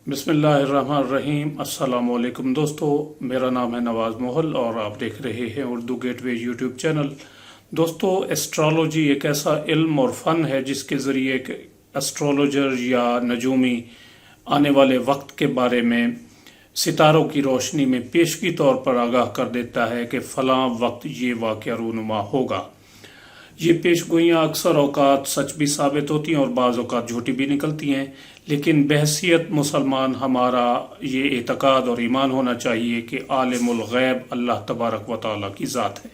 बिस्मिल्लाहिर्रहमानिर्रहीम। अस्सलाम वालेकुम दोस्तों, मेरा नाम है नवाज़ मोहल और आप देख रहे हैं उर्दू गेटवे यूट्यूब चैनल। दोस्तों, एस्ट्रोलॉजी एक ऐसा इल्म और फ़न है जिसके ज़रिए एक एस्ट्रोलॉजर या नजूमी आने वाले वक्त के बारे में सितारों की रोशनी में पेशगी तौर पर आगाह कर देता है कि फ़लाँ वक्त ये वाक़या रूनुमा होगा। ये पेशगोइयाँ अक्सर औक़ात सच भी साबित होती हैं और बाज़ औक़ात झूठी भी निकलती हैं, लेकिन बहसियत मुसलमान हमारा ये एतक़ाद और ईमान होना चाहिए कि आलिमुल ग़ैब अल्लाह तबारक व तआला की ज़ात है।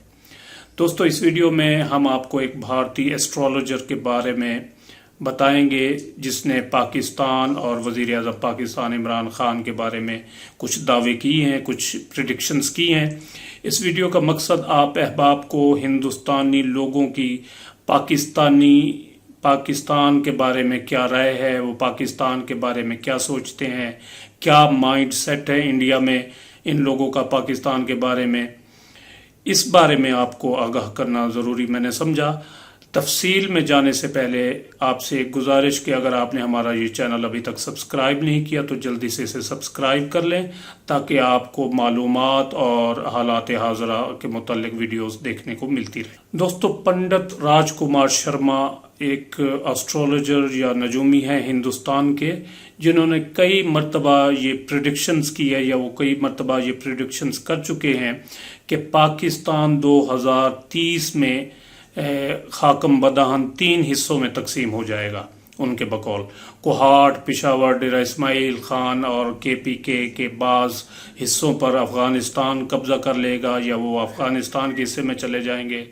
दोस्तों, इस वीडियो में हम आपको एक भारतीय एस्ट्रोलॉजर के बारे में बताएंगे जिसने पाकिस्तान और वज़ीर आज़म पाकिस्तान इमरान ख़ान के बारे में कुछ दावे किए हैं, कुछ प्रिडिक्शंस की हैं। इस वीडियो का मकसद आप अहबाब को हिंदुस्तानी लोगों की पाकिस्तान के बारे में क्या राय है, वो पाकिस्तान के बारे में क्या सोचते हैं, क्या माइंड सेट है इंडिया में इन लोगों का पाकिस्तान के बारे में, इस बारे में आपको आगाह करना ज़रूरी मैंने समझा। तफसील में जाने से पहले आपसे एक गुजारिश कि अगर आपने हमारा ये चैनल अभी तक सब्सक्राइब नहीं किया तो जल्दी से इसे सब्सक्राइब कर लें ताकि आपको मालूमात और हालात हाज़रा के मुतालिक वीडियोस देखने को मिलती रहे। दोस्तों, पंडित राजकुमार शर्मा एक एस्ट्रोलॉजर या नजूमी हैं हिंदुस्तान के, जिन्होंने कई मरतबा ये प्रिडिक्शंस की है या वो कई मरतबा ये प्रिडिक्शंस कर चुके हैं कि पाकिस्तान 2030 में खाकम बदाहन 3 हिस्सों में तकसीम हो जाएगा। उनके बकौल कोहाट, पिशावर, डेरा इस्माइल खान और KPK के बाज़ हिस्सों पर अफ़गानिस्तान कब्ज़ा कर लेगा या वो अफ़गानिस्तान के हिस्से में चले जाएंगे।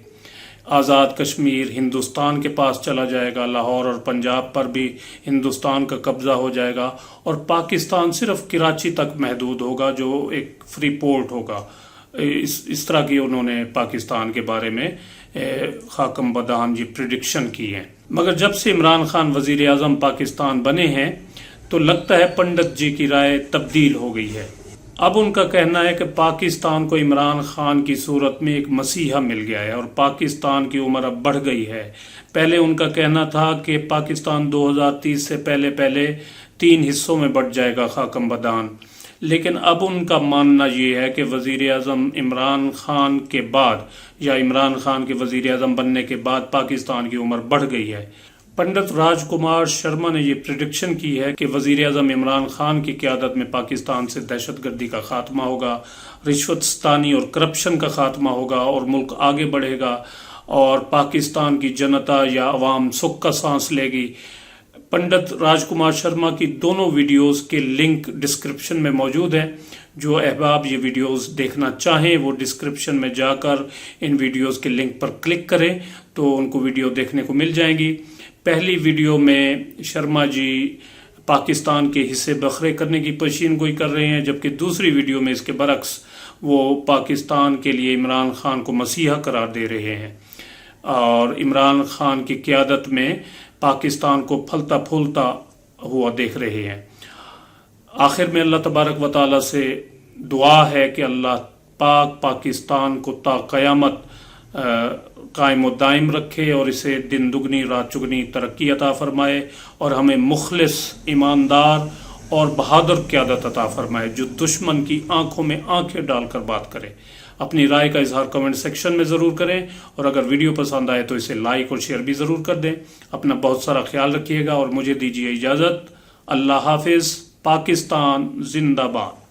आज़ाद कश्मीर हिंदुस्तान के पास चला जाएगा, लाहौर और पंजाब पर भी हिंदुस्तान का कब्ज़ा हो जाएगा और पाकिस्तान सिर्फ कराची तक महदूद होगा जो एक फ्री पोर्ट होगा। इस तरह की उन्होंने पाकिस्तान के बारे में खाकम बदान ये प्रिडिक्शन की है। मगर जब से इमरान खान वज़ीर आज़म पाकिस्तान बने हैं तो लगता है पंडित जी की राय तब्दील हो गई है। अब उनका कहना है कि पाकिस्तान को इमरान खान की सूरत में एक मसीहा मिल गया है और पाकिस्तान की उम्र अब बढ़ गई है। पहले उनका कहना था कि पाकिस्तान 2030 से पहले 3 हिस्सों में बढ़ जाएगा खाकम बदान, लेकिन अब उनका मानना ये है कि वज़ीर आज़म इमरान खान के बाद या इमरान खान के वज़ीर आज़म बनने के बाद पाकिस्तान की उम्र बढ़ गई है। पंडित राजकुमार शर्मा ने ये प्रिडिक्शन की है कि वज़ीर आज़म इमरान खान की क़यादत में पाकिस्तान से दहशतगर्दी का खात्मा होगा, रिश्वतस्तानी और करप्शन का खात्मा होगा और मुल्क आगे बढ़ेगा और पाकिस्तान की जनता या अवाम सुख का सांस लेगी। पंडित राजकुमार शर्मा की दोनों वीडियोस के लिंक डिस्क्रिप्शन में मौजूद हैं। जो अहबाब ये वीडियोस देखना चाहें वो डिस्क्रिप्शन में जाकर इन वीडियोस के लिंक पर क्लिक करें तो उनको वीडियो देखने को मिल जाएंगी। पहली वीडियो में शर्मा जी पाकिस्तान के हिस्से बखरे करने की पेशीन गोई कर रहे हैं, जबकि दूसरी वीडियो में इसके बरक्स वो पाकिस्तान के लिए इमरान खान को मसीहा करार दे रहे हैं और इमरान खान की क़यादत में पाकिस्तान को फलता फूलता हुआ देख रहे हैं। आखिर में अल्लाह तबारक व तआला से दुआ है कि अल्लाह पाक पाकिस्तान को ता क़यामत कायम व दायम रखे और इसे दिन दुगनी रात चुगनी तरक्की अता फरमाए और हमें मुखलिस, ईमानदार और बहादुर क़यादत अता फरमाए जो दुश्मन की आंखों में आंखें डालकर बात करे। अपनी राय का इजहार कमेंट सेक्शन में ज़रूर करें और अगर वीडियो पसंद आए तो इसे लाइक और शेयर भी ज़रूर कर दें। अपना बहुत सारा ख्याल रखिएगा और मुझे दीजिए इजाज़त। अल्लाह हाफिज़। पाकिस्तान जिंदाबाद।